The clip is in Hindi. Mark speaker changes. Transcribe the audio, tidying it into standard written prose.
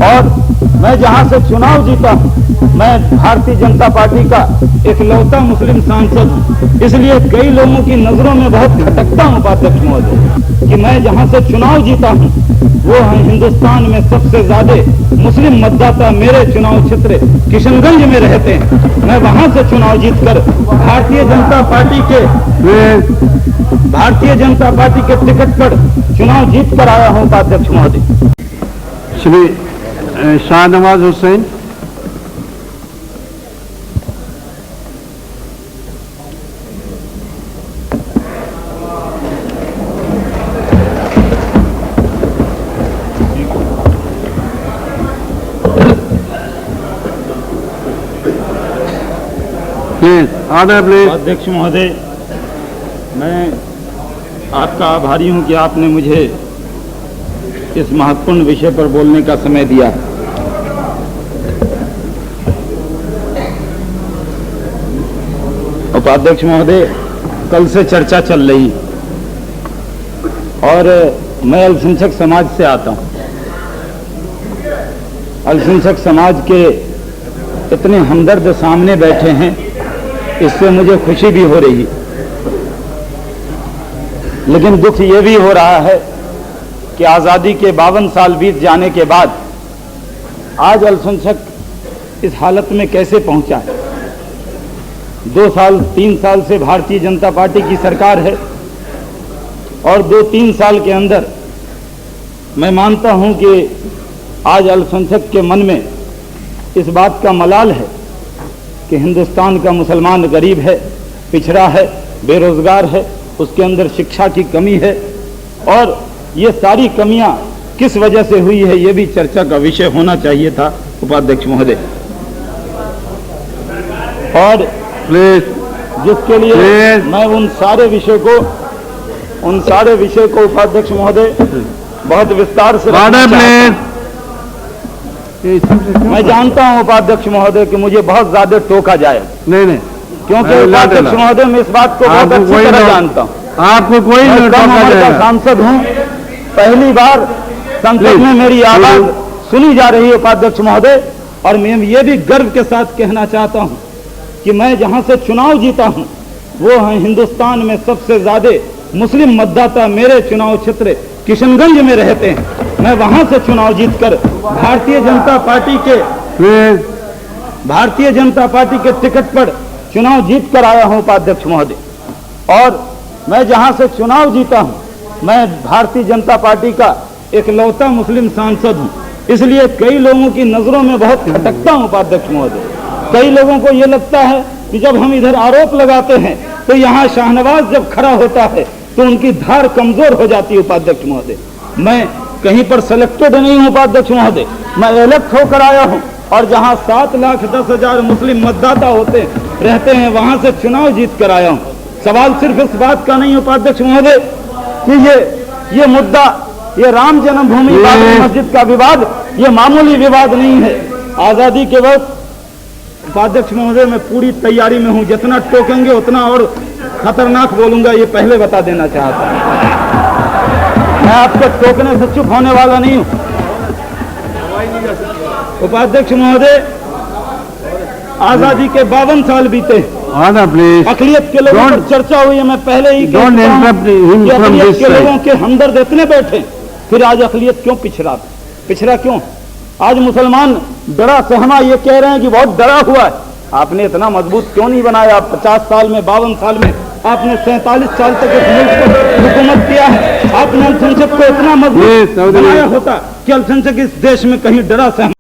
Speaker 1: और मैं जहां से चुनाव जीता हूं, मैं भारतीय जनता पार्टी का इकलौता मुस्लिम सांसद हूं। इसलिए कई लोगों की नजरों में बहुत खटकता हूं उपाध्यक्ष महोदय कि मैं जहां से चुनाव जीता हूं वो है हिंदुस्तान में सबसे ज्यादा मुस्लिम मतदाता मेरे चुनाव क्षेत्र किशनगंज में रहते हैं। मैं वहां से चुनाव जीतकर भारतीय जनता पार्टी के टिकट पर चुनाव जीत कर आया हूं उपाध्यक्ष महोदय।
Speaker 2: श्री शाहनवाज हुसैन।
Speaker 1: अध्यक्ष महोदय, मैं आपका आभारी हूं कि आपने मुझे इस महत्वपूर्ण विषय पर बोलने का समय दिया। उपाध्यक्ष महोदय, कल से चर्चा चल रही और मैं अल्पसंख्यक समाज से आता हूं। अल्पसंख्यक समाज के इतने हमदर्द सामने बैठे हैं, इससे मुझे खुशी भी हो रही, लेकिन दुख ये भी हो रहा है कि आज़ादी के 52 साल बीत जाने के बाद आज अल्पसंख्यक इस हालत में कैसे पहुंचा है। 2 साल 3 साल से भारतीय जनता पार्टी की सरकार है और 2-3 साल के अंदर मैं मानता हूं कि आज अल्पसंख्यक के मन में इस बात का मलाल है कि हिंदुस्तान का मुसलमान गरीब है, पिछड़ा है, बेरोजगार है, उसके अंदर शिक्षा की कमी है और ये सारी कमियां किस वजह से हुई है ये भी चर्चा का विषय होना चाहिए था उपाध्यक्ष महोदय। और जिसके लिए मैं उन सारे विषय को उपाध्यक्ष महोदय बहुत विस्तार से मैं जानता हूं उपाध्यक्ष महोदय कि मुझे बहुत ज्यादा टोका जाए।
Speaker 2: नहीं,
Speaker 1: क्योंकि उपाध्यक्ष महोदय मैं इस बात को बहुत अच्छी तरह जानता हूं।
Speaker 2: आपको कोई
Speaker 1: सांसद हूं, पहली बार संसद में मेरी आवाज सुनी जा रही है उपाध्यक्ष महोदय। और मैं ये भी गर्व के साथ कहना चाहता हूं कि मैं जहां से चुनाव जीता हूं वो है हिंदुस्तान में सबसे ज्यादा मुस्लिम मतदाता मेरे चुनाव क्षेत्र किशनगंज में रहते हैं। मैं वहां से चुनाव जीतकर भारतीय जनता पार्टी के टिकट पर चुनाव जीत कर आया हूं उपाध्यक्ष महोदय। और मैं जहां से चुनाव जीता हूं मैं भारतीय जनता पार्टी का इकलौता मुस्लिम सांसद हूं। इसलिए कई लोगों की नजरों में बहुत खटकता हूं उपाध्यक्ष महोदय। कई लोगों को यह लगता है कि जब हम इधर आरोप लगाते हैं तो यहां शाहनवाज जब खड़ा होता है तो उनकी धार कमजोर हो जाती है उपाध्यक्ष महोदय। मैं कहीं पर सिलेक्टेड नहीं हूं उपाध्यक्ष महोदय, मैं इलेक्ट होकर आया हूं और जहां 7,10,000 मुस्लिम मतदाता रहते हैं वहां से चुनाव जीत कर आया हूं। सवाल सिर्फ इस बात का नहीं उपाध्यक्ष महोदय कि ये मुद्दा, ये राम जन्मभूमि बाबरी मस्जिद का विवाद, ये मामूली विवाद नहीं है। आजादी के वक्त उपाध्यक्ष महोदय मैं पूरी तैयारी में हूं, जितना टोकेंगे उतना और खतरनाक बोलूंगा, ये पहले बता देना चाहता हूं। मैं आपके टोकने से चुप होने वाला नहीं हूं उपाध्यक्ष महोदय। आजादी के 52 साल बीते, अकलियत के लोगों पर चर्चा हुई है। मैं पहले ही अकलियत के लोगों के हमदर्द इतने बैठे, फिर आज अकलियत क्यों पिछड़ा क्यों? आज मुसलमान डरा सहमा ये कह रहे हैं कि बहुत डरा हुआ है। आपने इतना मजबूत क्यों नहीं बनाया? 50 साल में 52 साल में आपने 47 साल तक इस मुल्क को हुकूमत किया है। आपने अल्पसंख्यक को इतना मजबूत बनाया होता कि अल्पसंख्यक इस देश में कहीं डरा सहमा